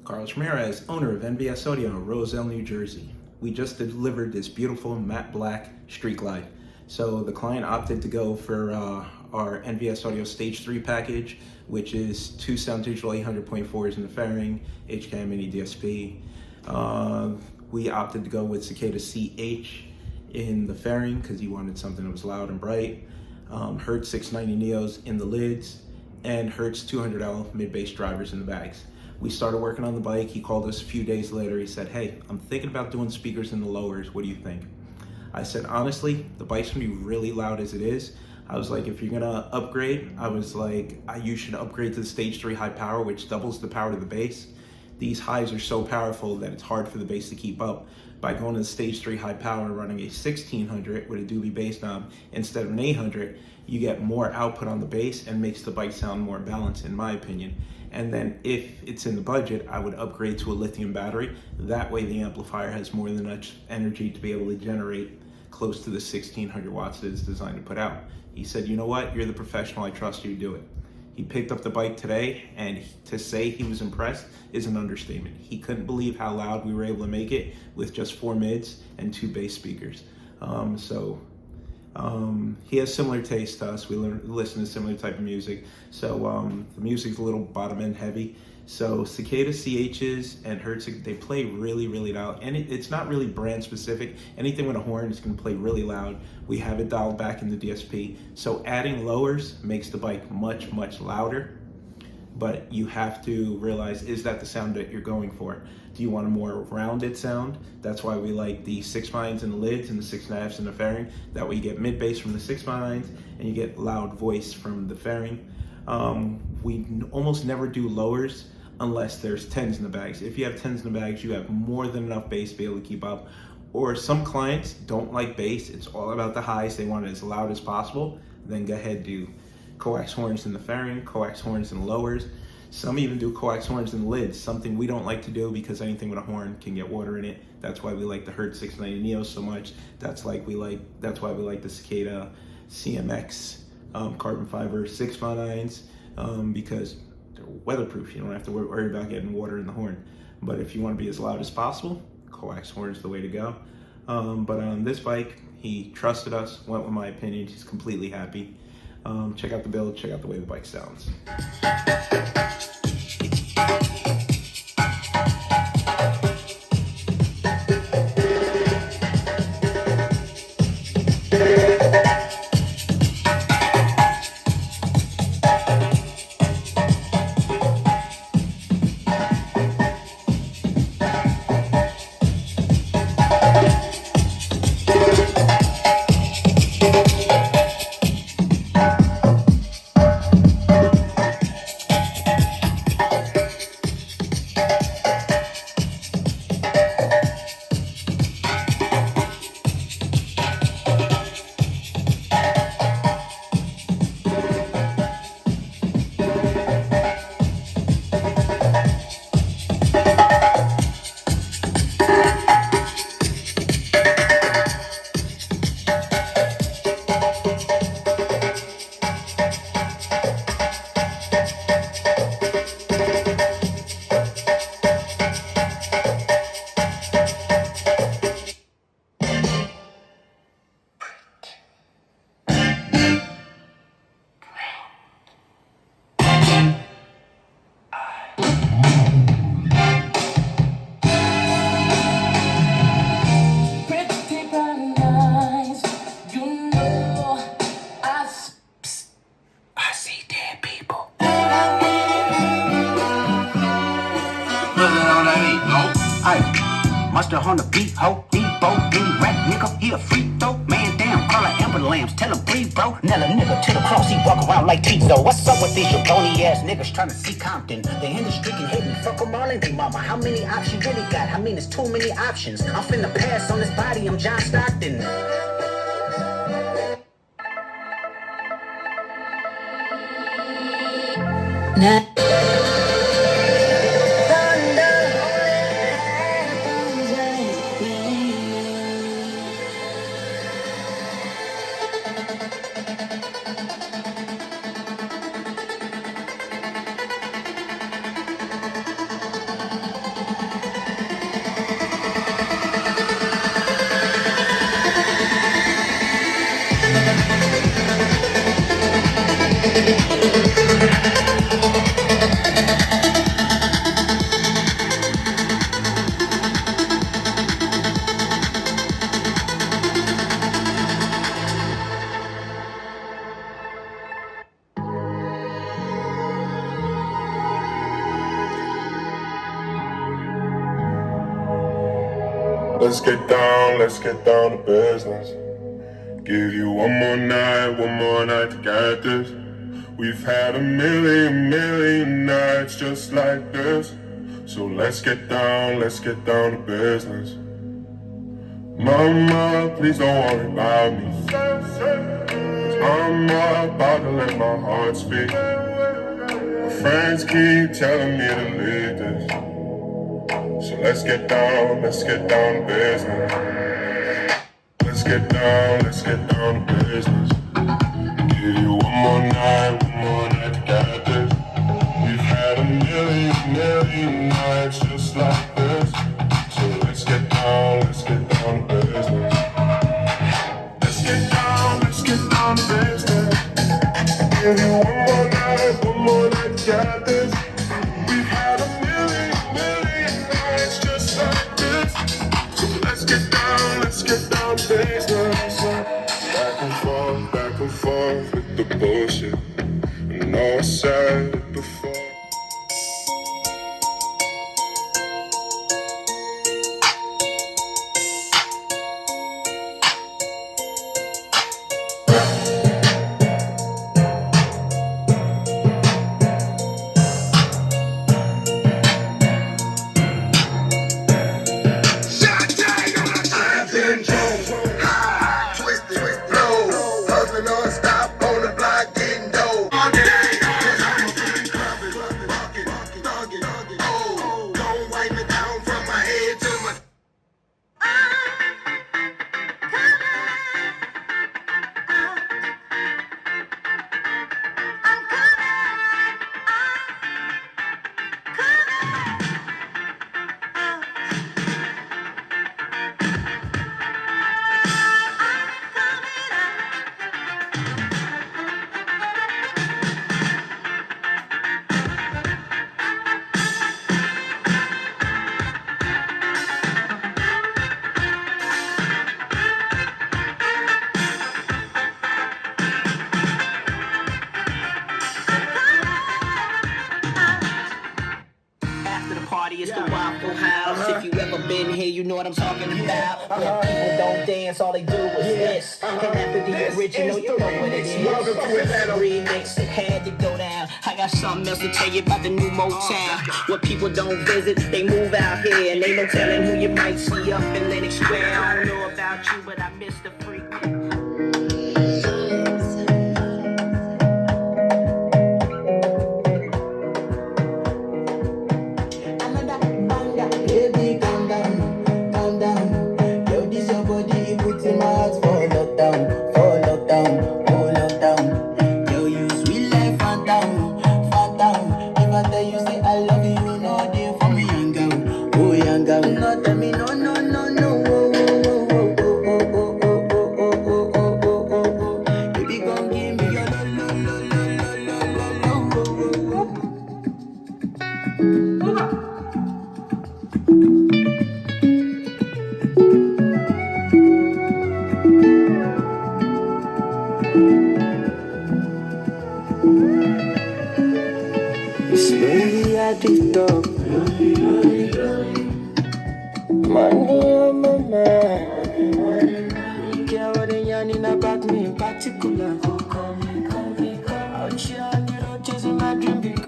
Carlos Ramirez, owner of NVS Audio in Roselle, New Jersey. We just delivered this beautiful matte black Street Glide. So the client opted to go for our NVS Audio Stage 3 package, which is 2 sound digital 800.4s in the fairing, HCAM mini DSP. We opted to go with Cicada CH in the fairing because he wanted something that was loud and bright. Hertz 690 Neos in the lids, and Hertz 200L mid-bass drivers in the bags. We started working on the bike. He called us a few days later. He said, "Hey, I'm thinking about doing speakers in the lowers. What do you think?" I said, honestly, the bike's gonna be really loud as it is. I was like, if you're gonna upgrade, I was like, you should upgrade to the Stage 3 high power, which doubles the power to the bass. These highs are so powerful that it's hard for the bass to keep up. By going to the Stage 3 high power and running a 1600 with a Dubiee bass knob instead of an 800, you get more output on the bass and makes the bike sound more balanced, in my opinion. And then if it's in the budget, I would upgrade to a lithium battery. That way the amplifier has more than enough energy to be able to generate close to the 1600 watts that it's designed to put out. He said, "You know what? You're the professional. I trust you to do it." He picked up the bike today, and to say he was impressed is an understatement. He couldn't believe how loud we were able to make it with just 4 mids and 2 bass speakers. He has similar taste to us. We listen to similar type of music. So the music's a little bottom end heavy. So Cicada CHs and Hertz, they play really, really loud. And it's not really brand specific. Anything with a horn is gonna play really loud. We have it dialed back in the DSP. So adding lowers makes the bike much, much louder. But you have to realize, is that the sound that you're going for? Do you want a more rounded sound? That's why we like the 6.9s in the lids and the 6.5s in the fairing. That way you get mid bass from the 6.9s and you get loud voice from the fairing. We almost never do lowers unless there's 10s in the bags. If you have 10s in the bags, you have more than enough bass to be able to keep up. Or some clients don't like bass. It's all about the highs. They want it as loud as possible. Then go ahead, do coax horns in the fairing, coax horns in the lowers. Some even do coax horns in the lids, something we don't like to do because anything with a horn can get water in it. That's why we like the Hertz 690 Neos so much. That's why we like the Cicada CMX carbon fiber 6.9s because they're weatherproof. You don't have to worry about getting water in the horn. But if you want to be as loud as possible, coax horn is the way to go. But on this bike, he trusted us, went with my opinion. He's completely happy. Check out the build, check out the way the bike sounds. Mustard on the beat, ho, Debo, any rap nigga, he a free throw. Man down, call her Amber Lambs, tell him breathe, bro. Nella nigga to the cross, he walk around like Tizo. What's up with these jabroni ass niggas trying to see Compton? They in the street and hate me, fuck them all and they mama. How many options you really got? I mean, it's too many options. I'm finna pass on this body, I'm John Stockton. Nah. let's get down to business. Give you one more night to get this. We've had a million nights just like this. So let's get down to business. Mama, please don't worry about me. 'Cause I'm about to let my heart speak. My friends keep telling me to leave this. So let's get down to business. Let's get down to business. Give you one more night to get this. We've had a million nights just like this. So let's get down to business. Let's get down to business. Give you one more night to get this. We've had a million nights just like this. So let's get down to business. Back and forth with the bullshit. I know I said it before. It's the Waffle House. If you ever been here, you know what I'm talking about. When people don't dance, all they do is this. And after the original, you know what it is. Remix, it had to go down. I got something else to tell you about the new Motown. What people don't visit, they move out here. And ain't no telling who you might see up in Lenox Square. I don't know about you, but I miss the freak. Slowly I drift up. Money on my mind.